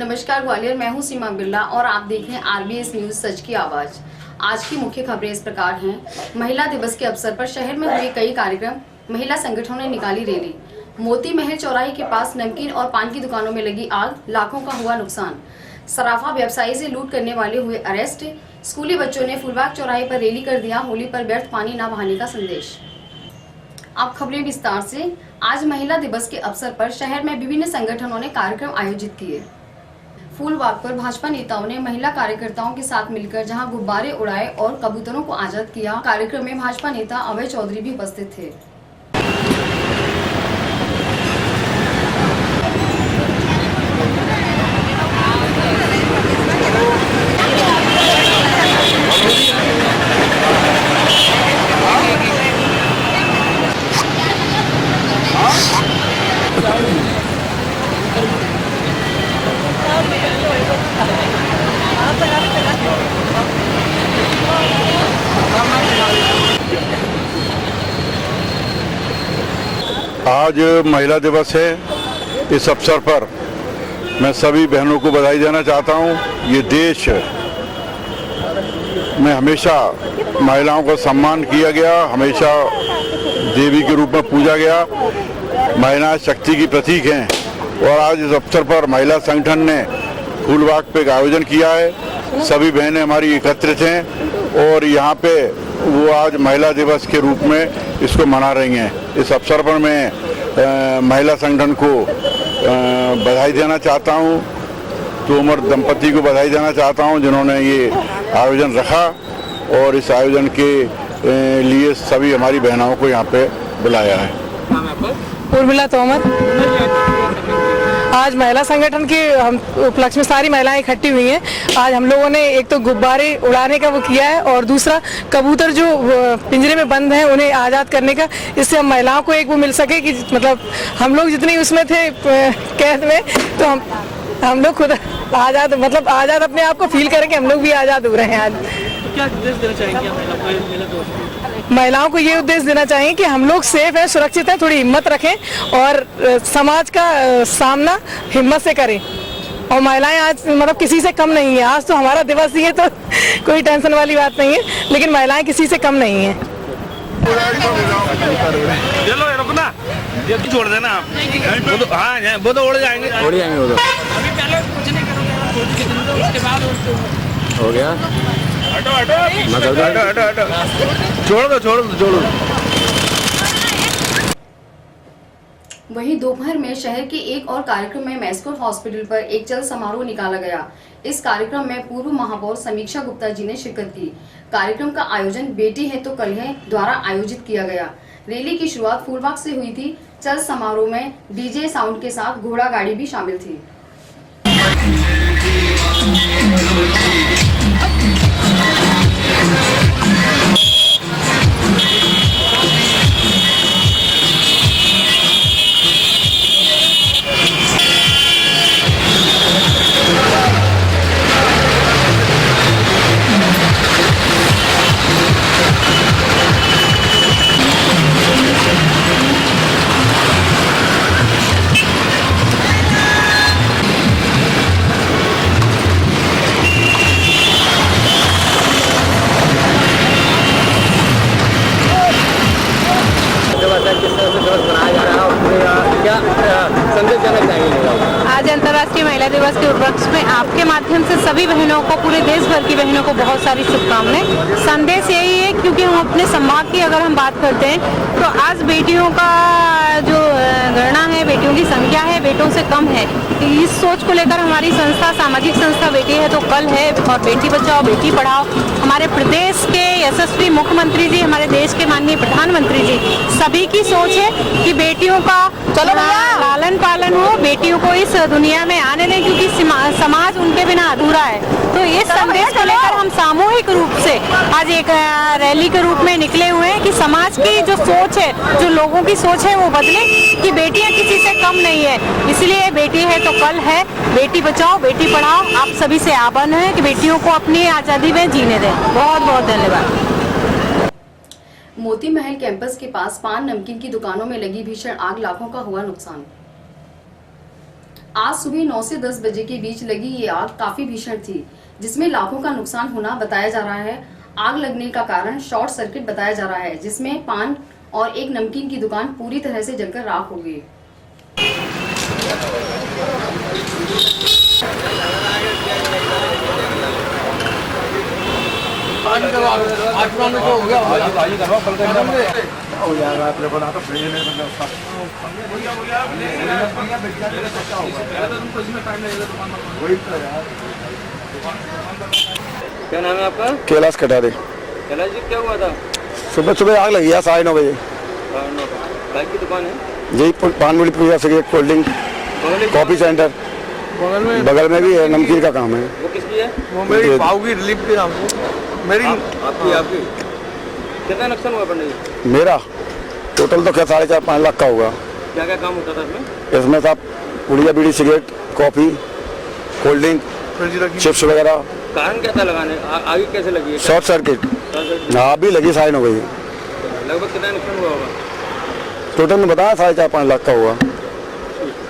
नमस्कार ग्वालियर, मैं हूं सीमा बिरला और आप देख रहे हैं आरबीएस न्यूज सच की आवाज। आज की मुख्य खबरें इस प्रकार हैं। महिला दिवस के अवसर पर शहर में हुए कई कार्यक्रम। महिला संगठनों ने निकाली रैली। मोती महल चौराहे के पास नमकीन और पान की दुकानों में लगी आग, लाखों का हुआ नुकसान। सराफा व्यवसायी से लूट करने वाले हुए अरेस्ट। स्कूली बच्चों ने फूलबाग चौराहे पर रैली कर दिया होली पर व्यर्थ पानी न बहाने का संदेश। अब खबरें विस्तार से। आज महिला दिवस के अवसर पर शहर में विभिन्न संगठनों ने कार्यक्रम आयोजित किए। फूलबाग पर भाजपा नेताओं ने महिला कार्यकर्ताओं के साथ मिलकर जहां गुब्बारे उड़ाए और कबूतरों को आजाद किया। कार्यक्रम में भाजपा नेता अभय चौधरी भी उपस्थित थे। आज महिला दिवस है। इस अवसर पर मैं सभी बहनों को बधाई देना चाहता हूं। ये देश में हमेशा महिलाओं का सम्मान किया गया, हमेशा देवी के रूप में पूजा गया। महिलाएं शक्ति की प्रतीक हैं और आज इस अवसर पर महिला संगठन ने फूलबाग पे एक आयोजन किया है। सभी बहनें हमारी एकत्रित हैं और यहाँ पे वो आज महिला दिवस के रूप में इसको मना रही हैं। इस अवसर पर मैं महिला संगठन को बधाई देना चाहता हूँ। तोमर दंपति को बधाई देना चाहता हूँ जिन्होंने ये आयोजन रखा और इस आयोजन के लिए सभी हमारी बहनों को यहाँ पे बुलाया है। उर्मिला तोमर। आज महिला संगठन के हम उपलक्ष्य में सारी महिलाएं इकट्ठी हुई हैं। आज हम लोगों ने एक तो गुब्बारे उड़ाने का वो किया है और दूसरा कबूतर जो पिंजरे में बंद हैं उन्हें आज़ाद करने का। इससे हम महिलाओं को एक वो मिल सके कि मतलब हम लोग जितने उसमें थे कैद में, तो हम लोग खुद आज़ाद मतलब आज़ाद अपने आप को फील करें कि हम लोग भी आज़ाद हो रहे हैं। आज क्या उपदेश देना चाहेंगे महिलाओं को ये उपदेश देना चाहिए कि हम लोग सेफ हैं, सुरक्षित हैं, थोड़ी हिम्मत रखें और समाज का सामना हिम्मत से करें। और महिलाएं आज मतलब किसी से कम नहीं है। आज तो हमारा दिवस ही है तो कोई टेंशन वाली बात नहीं है, लेकिन महिलाएं किसी से कम नहीं है। चलो रुकना, जल्दी छोड़ देना आप। वो तो हाँ वो तो उड़ जाएंगे वो तो। अभी पहले कुछ नहीं करोगे, उसके बाद हो गया। हटो छोड़ दो। वहीं दोपहर में शहर के एक और कार्यक्रम में मैस्कोट हॉस्पिटल पर एक चल समारोह निकाला गया। इस कार्यक्रम में पूर्व महापौर समीक्षा गुप्ता जी ने शिरकत की। कार्यक्रम का आयोजन बेटी है तो कल है द्वारा आयोजित किया गया। रैली की शुरुआत फूलबाग से हुई थी। चल समारोह में डीजे साउंड के साथ घोड़ा गाड़ी भी शामिल थी। आज अंतर्राष्ट्रीय महिला दिवस के उपलक्ष्य में आपके माध्यम से सभी बहनों को, पूरे देश भर की बहनों को बहुत सारी शुभकामनाएं। संदेश यही है क्योंकि हम अपने समाज की अगर हम बात करते हैं तो आज बेटियों का जो गणना है, बेटियों की संख्या है, बेटों से कम है। इस सोच को लेकर हमारी संस्था, सामाजिक संस्था बेटी है तो कल है और बेटी बचाओ बेटी पढ़ाओ, हमारे प्रदेश के यशस्वी मुख्यमंत्री जी, हमारे देश के माननीय प्रधानमंत्री जी, सभी की सोच है कि बेटियों का लालन पालन हो, बेटियों को इस दुनिया में आने दें क्योंकि समाज उनके बिना अधूरा है। तो इस संदेश को लेकर हम सामूहिक रूप से आज एक रैली के रूप में निकले हुए हैं कि समाज की जो सोच है, जो लोगों की सोच है वो बदले कि बेटियां किसी से कम नहीं है। इसलिए बेटी है तो कल है, बेटी बचाओ बेटी पढ़ाओ। आप सभी से आह्वान है कि बेटियों को अपनी आज़ादी में जीने दें। बहुत बहुत धन्यवाद। मोती महल कैंपस के पास पान नमकीन की दुकानों में लगी भीषण आग, लाखों का हुआ नुकसान। आज सुबह 9 से 10 बजे के बीच लगी ये आग काफी भीषण थी, जिसमें लाखों का नुकसान होना बताया जा रहा है। आग लगने का कारण शॉर्ट सर्किट बताया जा रहा है, जिसमें पान और एक नमकीन की दुकान पूरी तरह से जलकर राख हो गई। क्या नाम है आपका? कैलाश कटारे। कैलाश जी, क्या हुआ था? सुबह सुबह आग लगी है 9:30 बजे। बाइक की दुकान है? यही पानमुड़ी पूजा से कोल्ड ड्रिंक कॉफी सेंटर बगल में भी है, नमकीन का काम है। वो किसकी है? वो मेरी भाव की रिलीफ के नाम से मेरी आपकी कितना नुकसान हुआ पंडित जी? मेरा टोटल तो क्या 4.5-5 लाख का होगा। क्या क्या काम होता था इसमें? इसमें था पुड़िया, beedi, cigarette, coffee, cold drink, chips वगैरह। कारण क्या था लगाने? आगे कैसे लगी है? Short circuit. हाँ, अभी लगी 9:30 बजे। लगभग कितना नुकसान हुआ होगा? टोटल में बताया 4.5-5 लाख का हुआ।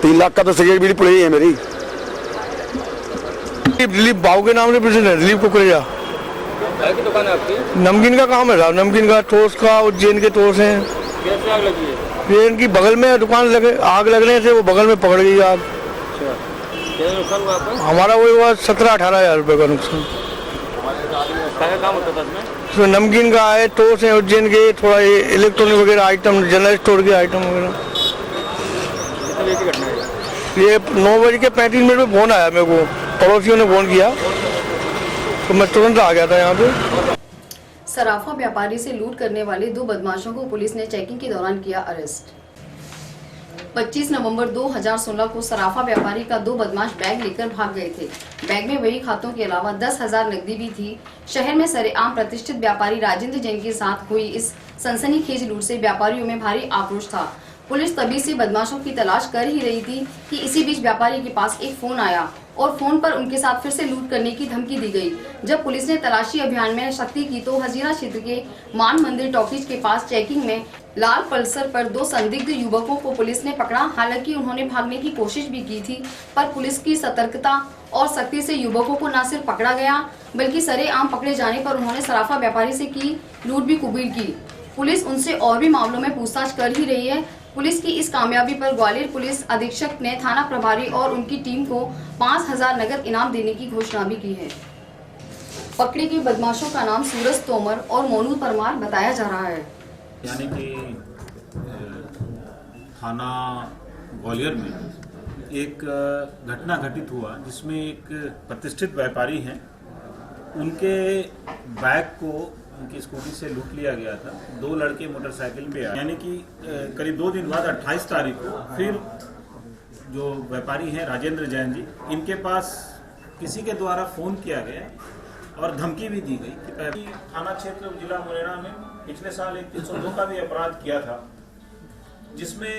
3 लाख का तो सिगरेट बीड़ी पुड़ी है मेरी। दिलीप भाव के नाम से प्रेसिडेंट है, दिलीप कुकरेजा। बाइक की दुकान है आपकी? नमकीन का काम है साहब, नमकीन का, टोस्ट का, उज्जैन के टोस्ट हैं। कैसे आग लगी है? ये इनकी बगल में दुकान लगे, आग लगने से वो बगल में पकड़ गई आग। अच्छा, क्या नुकसान हुआ आपका? हमारा वही हुआ 17-18 हज़ार रुपये का नुकसान। क्या क्या काम होता था इसमें? इसमें नमकीन का है, टोस्ट है उज्जैन के, थोड़ा ये इलेक्ट्रॉनिक वगैरह आइटम, जनरल स्टोर के आइटम वगैरह। कितनी बजे की घटना है? ये 9:35 में फ़ोन आया मेरे को, पड़ोसियों ने फ़ोन किया तो मैं तुरंत आ गया था यहाँ पे। सराफा व्यापारी से लूट करने वाले 2 बदमाशों को पुलिस ने चेकिंग के दौरान किया अरेस्ट। 25 नवंबर 2016 को सराफा व्यापारी का 2 बदमाश बैग लेकर भाग गए थे। बैग में वही खातों के अलावा 10,000 नकदी भी थी। शहर में सरेआम प्रतिष्ठित व्यापारी राजेंद्र जैन के साथ हुई इस सनसनीखेज लूट से व्यापारियों में भारी आक्रोश था। पुलिस तभी से बदमाशों की तलाश कर ही रही थी कि इसी बीच व्यापारी के पास एक फोन आया और फोन पर उनके साथ फिर से लूट करने की धमकी दी गई। जब पुलिस ने तलाशी अभियान में सख्ती की तो हजीरा क्षेत्र के मान मंदिर टॉकीज के पास चेकिंग में लाल पल्सर पर 2 संदिग्ध युवकों को पुलिस ने पकड़ा। हालांकि उन्होंने भागने की कोशिश भी की थी, पर पुलिस की सतर्कता और सख्ती से युवकों को न सिर्फ पकड़ा गया बल्कि सरेआम पकड़े जाने पर उन्होंने सराफा व्यापारी से की लूट भी कबूल की। पुलिस उनसे और भी मामलों में पूछताछ कर ही रही है। पुलिस की इस कामयाबी पर ग्वालियर पुलिस अधीक्षक ने थाना प्रभारी और उनकी टीम को 5,000 नगद इनाम देने की घोषणा भी की है। पकड़े गए बदमाशों का नाम सूरज तोमर और मोनू परमार बताया जा रहा है। यानी कि थाना ग्वालियर में एक घटना घटित हुआ जिसमें एक प्रतिष्ठित व्यापारी हैं, उनके बैग को उनकी स्कूटी से लूट लिया गया था। 2 लड़के मोटरसाइकिल पे आए, यानी कि करीब 2 दिन बाद 28 तारीख को फिर जो व्यापारी हैं राजेंद्र जैन जी, इनके पास किसी के द्वारा फ़ोन किया गया और धमकी भी दी गई कि थाना क्षेत्र जिला मुरैना में पिछले साल एक 302 का भी अपराध किया था, जिसमें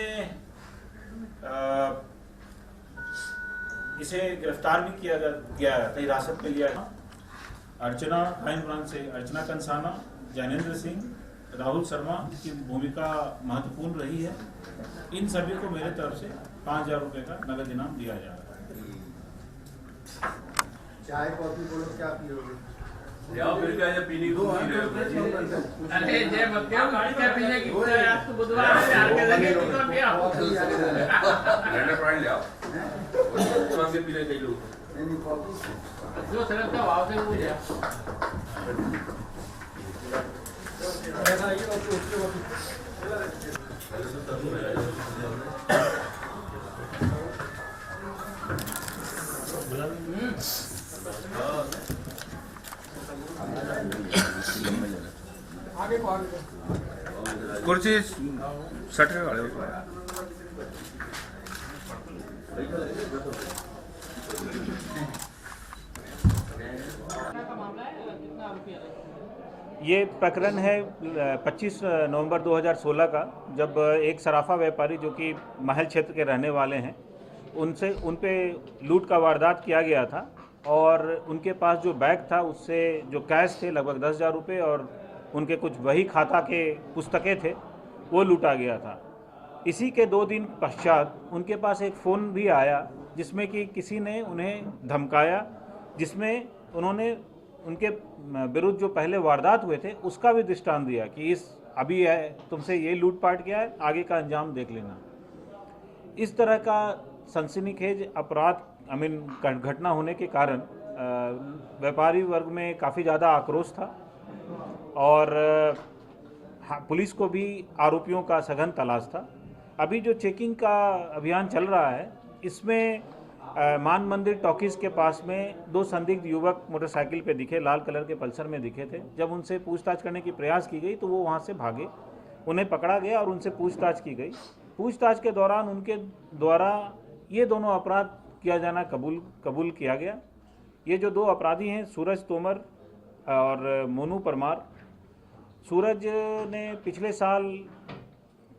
इसे गिरफ्तार भी किया गया था, हिरासत में लिया था। अर्चना क्राइम ब्रांच से अर्चना कंसाना, जैनेंद्र सिंह, राहुल शर्मा की भूमिका महत्वपूर्ण रही है। इन सभी को मेरे तरफ से 5,000 रुपये का नगद इनाम दिया जा रहा है। चाय कॉफी बोलो क्या पियोगे? फिर क्या पीने को अरे जय मत क्या गाड़ी क्या पीने की आज तो बुधवार है, आके लगे तो क्या लेने पॉइंट ले आओ तुरंत के पीने कई लोग नहीं कॉफी जो सरल का भाव से वो जा कुर्सी सट के वाले ये प्रकरण है 25 नवंबर 2016 का, जब एक सराफा व्यापारी जो कि महल क्षेत्र के रहने वाले हैं उन पे लूट का वारदात किया गया था और उनके पास जो बैग था उससे जो कैश थे लगभग 10,000 रुपये और उनके कुछ वही खाता के पुस्तकें थे वो लूटा गया था। इसी के 2 दिन पश्चात उनके पास एक फ़ोन भी आया जिसमें कि किसी ने उन्हें धमकाया, जिसमें उन्होंने उनके विरुद्ध जो पहले वारदात हुए थे उसका भी दृष्टांत दिया कि इस अभी है तुमसे ये लूटपाट किया है, आगे का अंजाम देख लेना। इस तरह का सनसनीखेज अपराध घटना होने के कारण व्यापारी वर्ग में काफ़ी ज़्यादा आक्रोश था और पुलिस को भी आरोपियों का सघन तलाश था। अभी जो चेकिंग का अभियान चल रहा है इसमें मान मंदिर टॉकीज़ के पास में 2 संदिग्ध युवक मोटरसाइकिल पे दिखे, लाल कलर के पल्सर में दिखे थे। जब उनसे पूछताछ करने की प्रयास की गई तो वो वहाँ से भागे, उन्हें पकड़ा गया और उनसे पूछताछ की गई। पूछताछ के दौरान उनके द्वारा ये दोनों अपराध किया जाना कबूल किया गया। ये जो 2 अपराधी हैं सूरज तोमर और मोनू परमार। सूरज ने पिछले साल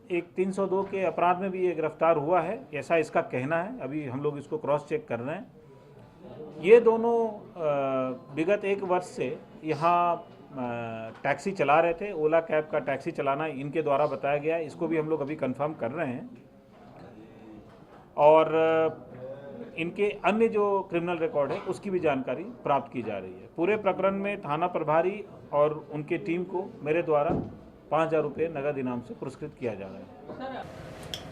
एक 302 के अपराध में भी ये गिरफ्तार हुआ है, ऐसा इसका कहना है। अभी हम लोग इसको क्रॉस चेक कर रहे हैं। ये दोनों विगत 1 वर्ष से यहाँ टैक्सी चला रहे थे। ओला कैब का टैक्सी चलाना इनके द्वारा बताया गया है, इसको भी हम लोग अभी कंफर्म कर रहे हैं। और इनके अन्य जो क्रिमिनल रिकॉर्ड है उसकी भी जानकारी प्राप्त की जा रही है। पूरे प्रकरण में थाना प्रभारी और उनके टीम को मेरे द्वारा 5,000 रुपये नगद इनाम से पुरस्कृत किया जा रहा है।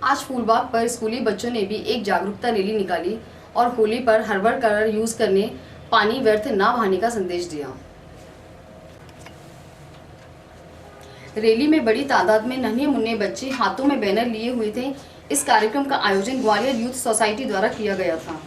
आज फूलबाग पर स्कूली बच्चों ने भी एक जागरूकता रैली निकाली और होली पर हर्बल कलर यूज करने, पानी व्यर्थ ना बहाने का संदेश दिया। रैली में बड़ी तादाद में नन्हे मुन्ने बच्चे हाथों में बैनर लिए हुए थे। इस कार्यक्रम का आयोजन ग्वालियर यूथ सोसाइटी द्वारा किया गया था।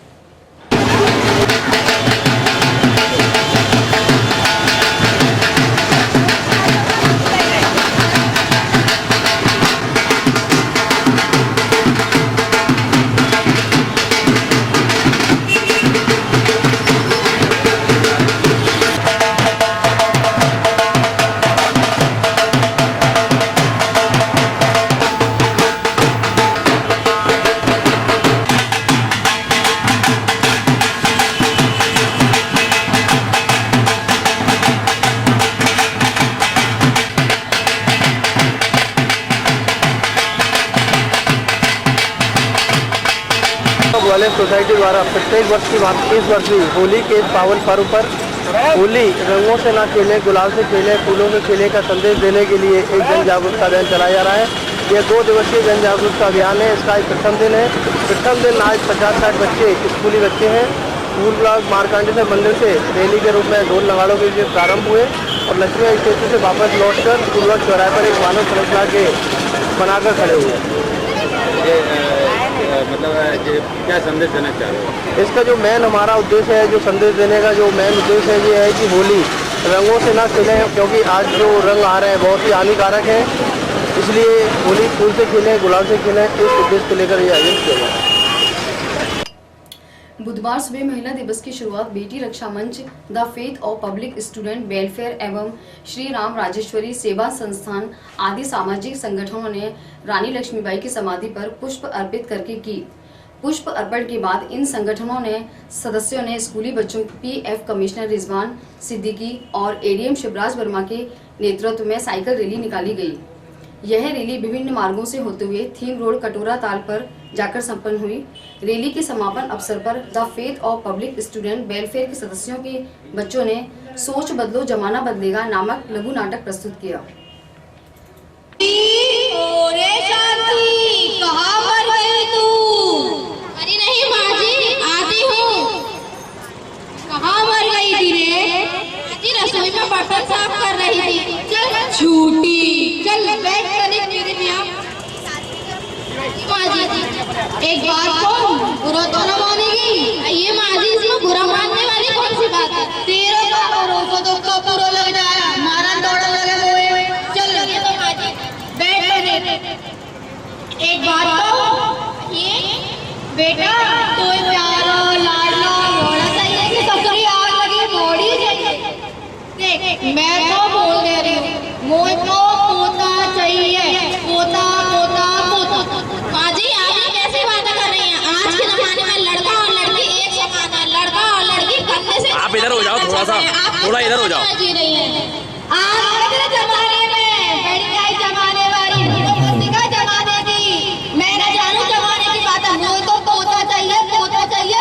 ग्वालियर सोसाइटी द्वारा प्रत्येक वर्ष की बात इस वर्ष भी होली के पावन पर्व पर होली रंगों से ना खेलें, गुलाल से खेलें, फूलों से खेलें का संदेश देने के लिए एक जन जागरूकता अभियान चलाया जा रहा है। यह 2 दिवसीय जन जागरूकता अभियान है। इसका प्रथम दिन है। प्रथम दिन आज 50-60 बच्चे स्कूली बच्चे हैं फूलबाग मार्कंडेय मंदिर से रैली के रूप में ढोल नगाड़ों के लिए प्रारंभ हुए और लक्ष्मी स्टेशन से वापस लौटकर फूलबाग चौराहे पर एक मानव श्रृंखला के बनाकर खड़े हुए। मतलब क्या संदेश देना चाह रहे हो? इसका जो मेन हमारा उद्देश्य है, जो संदेश देने का जो मेन उद्देश्य है, ये है कि होली रंगों से ना खेलें, क्योंकि आज जो रंग आ रहे हैं बहुत ही हानिकारक है। इसलिए होली फूल से खेलें, गुलाल से खेलें, इस उद्देश्य को लेकर ये आयोजन किया गया। बुधवार सुबह महिला दिवस की शुरुआत बेटी रक्षा मंच, the faith of public student welfare एवं श्री राम राजेश्वरी सेवा संस्थान आदि सामाजिक संगठनों ने रानी लक्ष्मीबाई की समाधि पर पुष्प अर्पित करके की। पुष्प अर्पण के बाद इन संगठनों ने सदस्यों ने स्कूली बच्चों पीएफ कमिश्नर रिजवान सिद्दीकी और एडीएम शिवराज वर्मा के नेतृत्व में साइकिल रैली निकाली गई। यह रैली विभिन्न मार्गों से होते हुए थीम रोड कटोरा ताल पर जाकर संपन्न हुई। रैली के समापन अवसर पर the faith of public student welfare के सदस्यों के बच्चों ने सोच बदलो जमाना बदलेगा नामक लघु नाटक प्रस्तुत किया। कहाँ मर गई तू? अरे नहीं माँ जी, आती हूँ। कहाँ मर गई थी रे? आजी रसोई में बर्तन साफ कर रही थी। चल झूठी, चल बैठ कर मेरे मियाँ। माँ जी एक बात को बुरा तो न मानेगी। ये माँ जी इसमें बुरा मानने वाली कौन सी बात है? तेरे का रोको तो कपूरो लग जाए, मारा दौड़ लगे हुए। चल लगे तो माँ जी बैठ। एक बात तो ये बेटा तो प्यारा लाडला घोड़ा चाहिए कि ससुरी आग लगी घोड़ी चाहिए? देख मैं तो बोल दे रही हूँ, मुझे तो पोता चाहिए, पोता पोता पोता। माँ जी आप ये कैसी बातें कर रही हैं? आज के जमाने में लड़का और लड़की एक समान है। लड़का और लड़की करने से आप इधर हो जाओ, थोड़ा सा थोड़ा इधर हो जाओ। जी रही है आज के जमाने में बड़ी आई जमाने वाली जमाने की मैं न जानू जमाने की बात है। मुझे तो पोता चाहिए, पोता चाहिए,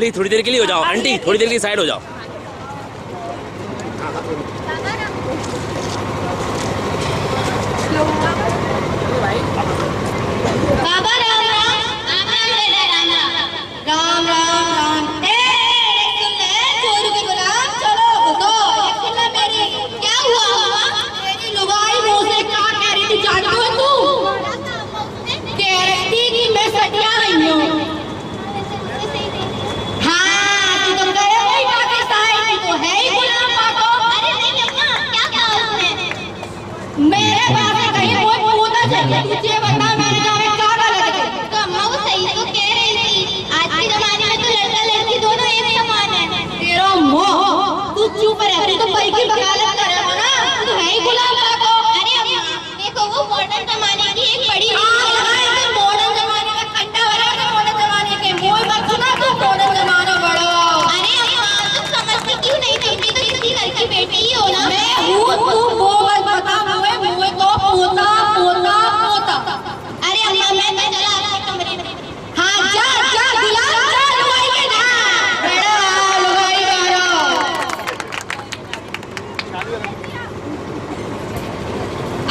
प्लीज थोड़ी देर के लिए हो जाओ, आंटी थोड़ी देर की साइड हो जाओ। बाबा राम राम, राम राम बेटा राम राम, राम राम राम। सुन ले चोरू के गुलाम, चलो घुसो। ये सुन ले मेरी, क्या हुआ हुआ? तेरी लुगाई मुंह से क्या कह रही थी जानती हो तू? कह रही थी कि मैं सटिया नहीं हूँ। हाँ तू तो कह रही वही पाकिस्तान की तो है ही गुलाम पाको। अरे नहीं अम्मा, क्या क्या उसमें? मेरे पास कहीं कोई पूछता चाहिए, तुझे बता मेरे जाने क्या गलत है? तो अम्मा वो सही तो कह रही थी, आज के जमाने में तो लड़का लड़की दोनों एक समान है। तेरा मोह, तू चुप रह, तू तो भाई की वकालत कर रहा है ना, तू है ही गुलाम पाको। अरे अम्मा देखो वो मॉडर्न जमाने की एक बड़ी मॉडर्न जमाने का खंडा वाला तो मॉडर्न जमाने के मोह मत सुना, तू मॉडर्न जमाना बड़ा। अरे अम्मा तुम समझती क्यों नहीं? तुम भी तो किसी घर की बेटी ही हो ना। मैं हूँ, तू वो मत बता, मुझे तो पोता पोता पोता। अरे अम्मा मैं तो चला आपके कमरे में। हाँ जा जा गुलाम, जा लुगाई के जा, बड़ा लुगाई वाला।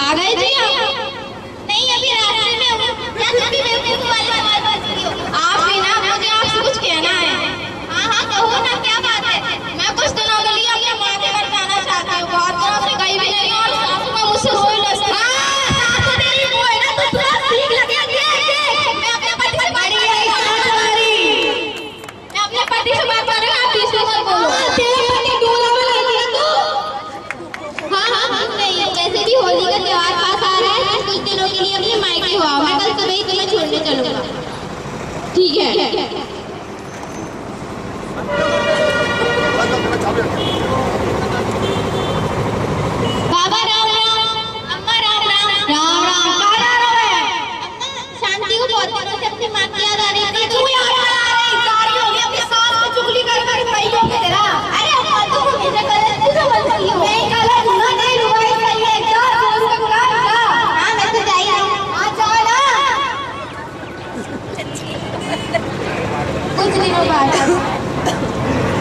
आ गए जी आप? नहीं अभी रास्ते में हूँ। क्या तुम भी बेवकूफ वाली बात करती हो? आप भी ना, मुझे आपसे कुछ कहना है। हाँ हाँ कहो ना, क्या बात है? मैं कुछ दिनों के लिए अपने माँ के घर जाना चाहती हूँ। बहुत दिनों से गई भी नहीं और सासू में मुझसे रोई लस्सी। सासू तेरी वो है ना, तो पूरा सीख लगे। मैं अपने पति से बात कर रही हूँ। मैं अपने पति से बात कर रही हूँ, आप बीच में मत बोलो। तेरे पति डोला में लगी है तू? हाँ हाँ हाँ नहीं, वैसे भी होली का त्योहार पास आ रहा है, कुछ दिनों के लिए अपने मायके हो आओ। मैं कल सुबह ही तुम्हें छोड़ने चलूंगा। ठीक है। बाबा राम राम, अम्मा राम राम, राम राम। कहाँ जा रहे हो? अम्मा शांति को बहुत दिनों से अपनी माँ की याद आ रही थी। तू याद आ रही? सारी हो गई अपनी सास से चुगली कर कर पैलों के तेरा। अरे अम्मा तुम हमेशा गलत क्यों समझती हो? नहीं गलत ना, नहीं लुगाई सही है। जा जोर से बुला जा। हाँ मैं तो जा ही रही हूँ। हाँ जाओ ना। कुछ दिनों बाद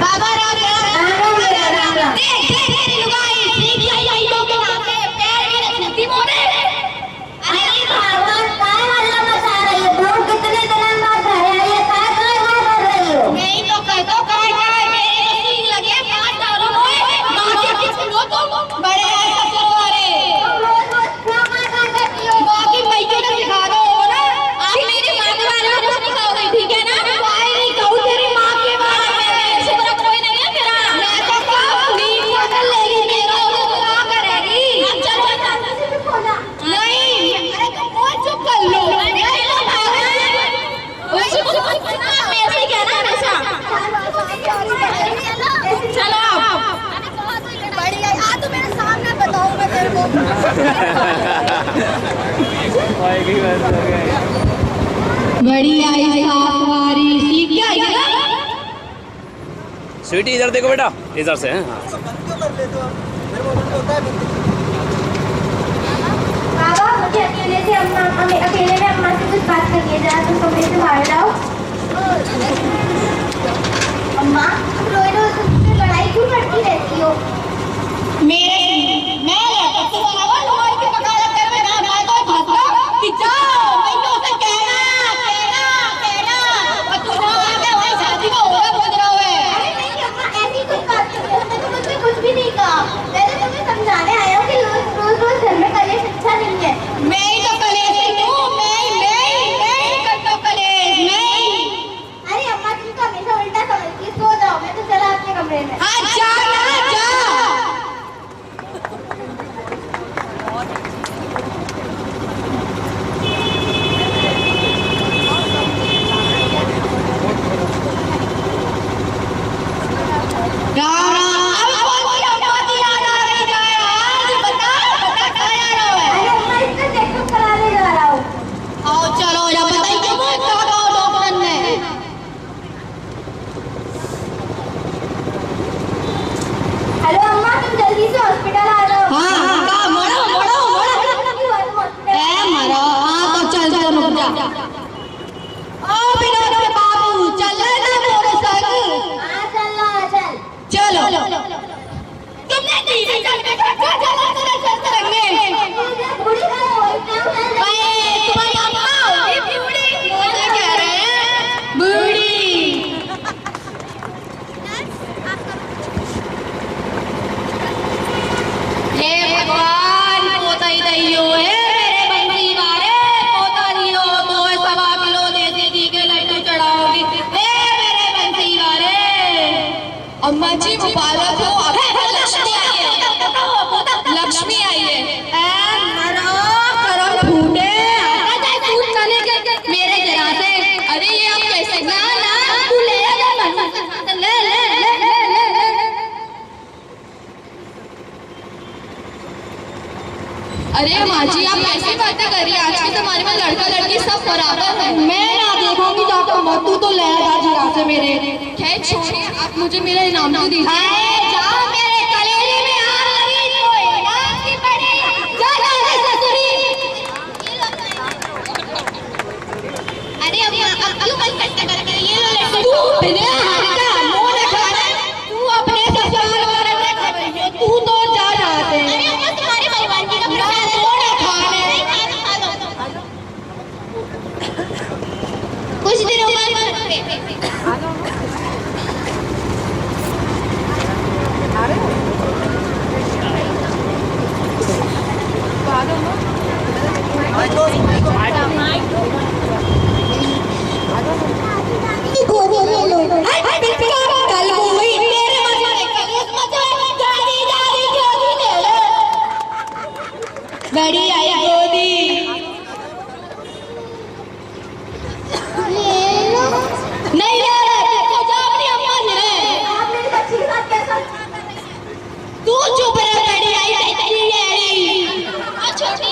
बाबा राम राम, राम राम। देख देख तेरी लुगाई सीख गई पैलों के नाम पे, पैर भी रखती मोड़े। अरे भगवान काय हल्ला मचा रही हो? तुम कितने दिन बाद घर आई है, काय काय कर रही हो? नहीं तो कह दो काय काय, मेरे तो सीख लगे पांच डालो मोए नाचे किसी लो तुम बड़े ऐसा सवारे। रोज रोज क्या काय करती हो? बाकी मैयों ने सिखा दो ना। आप मेरी माँ के बारे में कुछ नहीं कहोगे, ठीक है ना? काय नहीं कहूँ तेरी माँ के बारे में, ऐसे बुरा कोई नहीं है मेरा। मैं तो कहूँगी मॉडल लेगी मेरा, वो क्या करेगी? अब चलो नहीं, अरे तुम बहुत चुप कर लो। अरे तो भागा चुप मेरे से कहना हमेशा। चलो बढ़िया, आ तो मेरे सामने बताओ मैं तेरे को। बढ़िया सवारी सीख गया ना? स्वीटी इधर देखो बेटा, इधर से हैं। बाबा मुझे अकेले में अम्मा से कुछ बात करनी है, जरा तुम कमरे से बाहर आओ। अम्मा रोज रोज मुझसे लड़ाई क्यों करती रहती हो? मैं तो आवा लुगाई की वकालत कर में ना, मैं तो भसरा कि जाओ मैंने से कहना और तू ना आके वही शादी का होगा बोल रहा है। अरे नहीं अम्मा ऐसी कुछ बात नहीं, मैंने तो मुझसे कुछ भी नहीं कहा। मैं तो तुम्हें समझाने आया हूँ कि रोज रोज घर में कलेश अच्छा नहीं है। मैं ही तो कलेश हूँ, मैं करता कलेश मैं। अरे अम्मा तुम तो हमेशा उल्टा समझती, सो जाओ, मैं तो चला अपने कमरे में। हाँ जा ना जा। ओ विनोद के बाबू चल ना मोरे संग। अम्मा जी मुबारक हो, आपको लक्ष्मी आई है, लक्ष्मी आई है। करम फूटे मेरे जरा से। अरे ये अब कैसे ना तू ले ले। अरे माँ जी आप कैसी बातें कर रही है, आज के जमाने में लड़का लड़की सब बराबर है। मैं ना देखूंगी जाकर मत, तू तो ले दादी यहाँ से मेरे। खैर छोड़िए, आप मुझे मेरा इनाम तो दीजिए। जाओ मेरे कलेजे में आग लगी तो इनाम की पड़ी। जा दादी ससुरी। अरे अब क्यों मन करते करते ये लो लड्डू। तू बिना हाथ का मुंह दिखा रहा है, तू अपने ससुराल वाले ने खबर है, तू तो जा जाते। अरे अम्मा तुम्हारी भगवान की कपड़ा कुछ दिनों बाद बड़ी आई गोदी नहीं ले रहे तो जा अपनी अम्मा से ले। आप मेरी बच्ची के साथ कैसा तू चुप रह बड़ी आई तेरी यारी। छोटी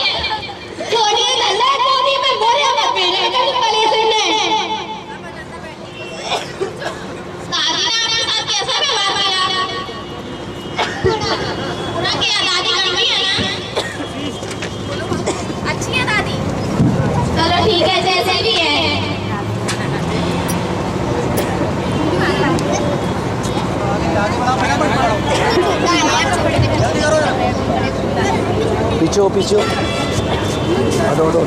है लल्ला गोदी में बोले मत मेरे तू पले से ले। दादी ने आपके साथ कैसा व्यवहार किया? पूरा किया दादी करती है ना, अच्छी है दादी। चलो ठीक है जैसे भी है। पीछे पीछे हटो हटो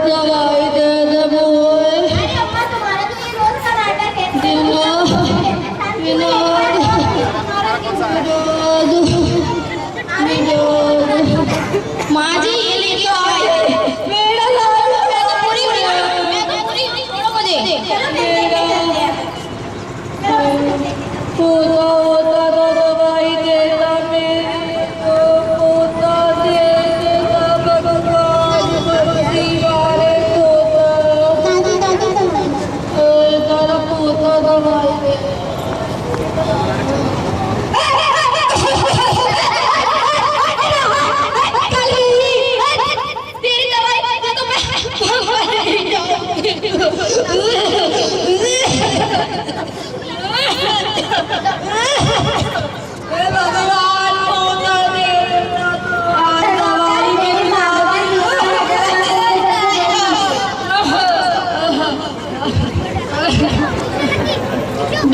दवाई दे दे बोल। माँ जी ये लेके आओ मेरा लाल मैं तो पूरी छोड़ो मुझे। पोता होता तो दवाई देता मेरे को, पोता दे देता भगवान बस्ती वाले पोता तेरा पोता दवाई दे। तेरी दवाई तो भगवान पोता दे दवाई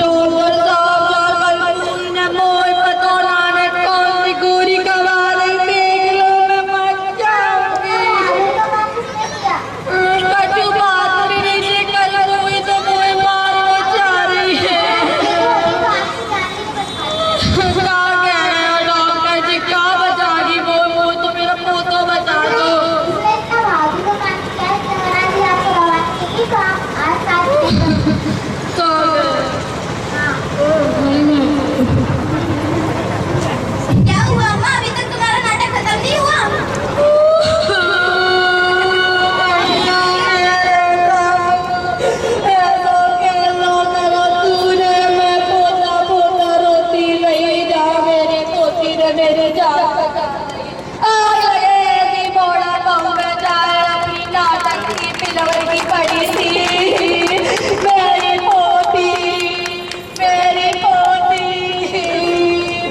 डॉक्टर साहब ने मोई पता ना कौन सी गोरी कमा रही, देख लो मैं मर जाऊंगी। कटु बात नीचे कल हुई तो मोई मारना चाह रही है। क्या कह रहे हो डॉक्टर जी, क्या बचागी वो तो मेरा पोता बचा दो। क्या हुआ अम्मा, अभी तक तुम्हारा नाटक खत्म नहीं हुआ? तूने मैं पोता पोता रोती रही, जा मेरी पोती ने मेरे जान आग लगेगी मोड़ा बम में जाए अपनी नाटक की पिलवर की पड़ी थी। मेरी पोती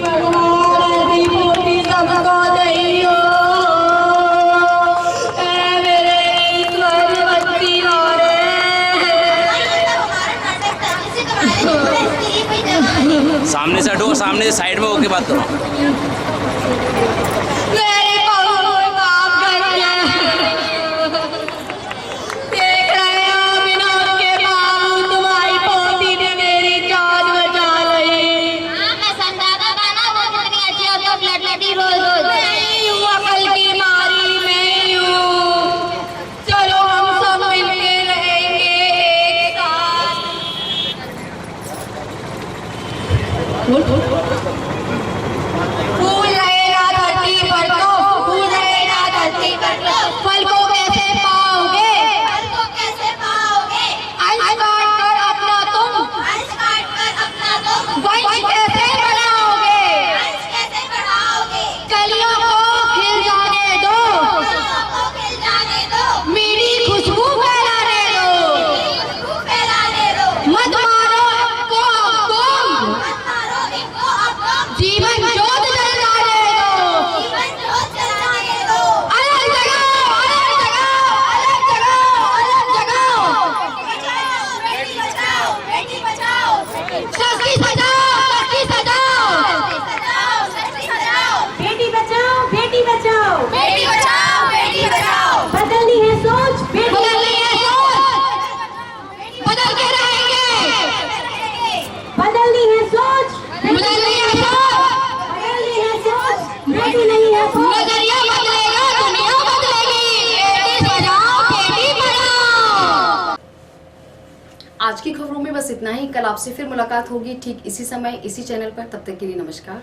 भगवान ऐसी पोती सबको नहीं हो। मेरे ईश्वर बच्ची हो रे। सामने से हटो, सामने से साइड में होके बात करो। मेरे पापा माफ कर दिया। देख रहे हो बिना उसके बाबू तुम्हारी पोती ने मेरी जान बचा ली। मैं संदादा बना वो कितनी अच्छी हो तो लड़ती रोज रोज नहीं हुआ कल बस इतना ही। कल आपसे फिर मुलाकात होगी ठीक इसी समय इसी चैनल पर। तब तक के लिए नमस्कार।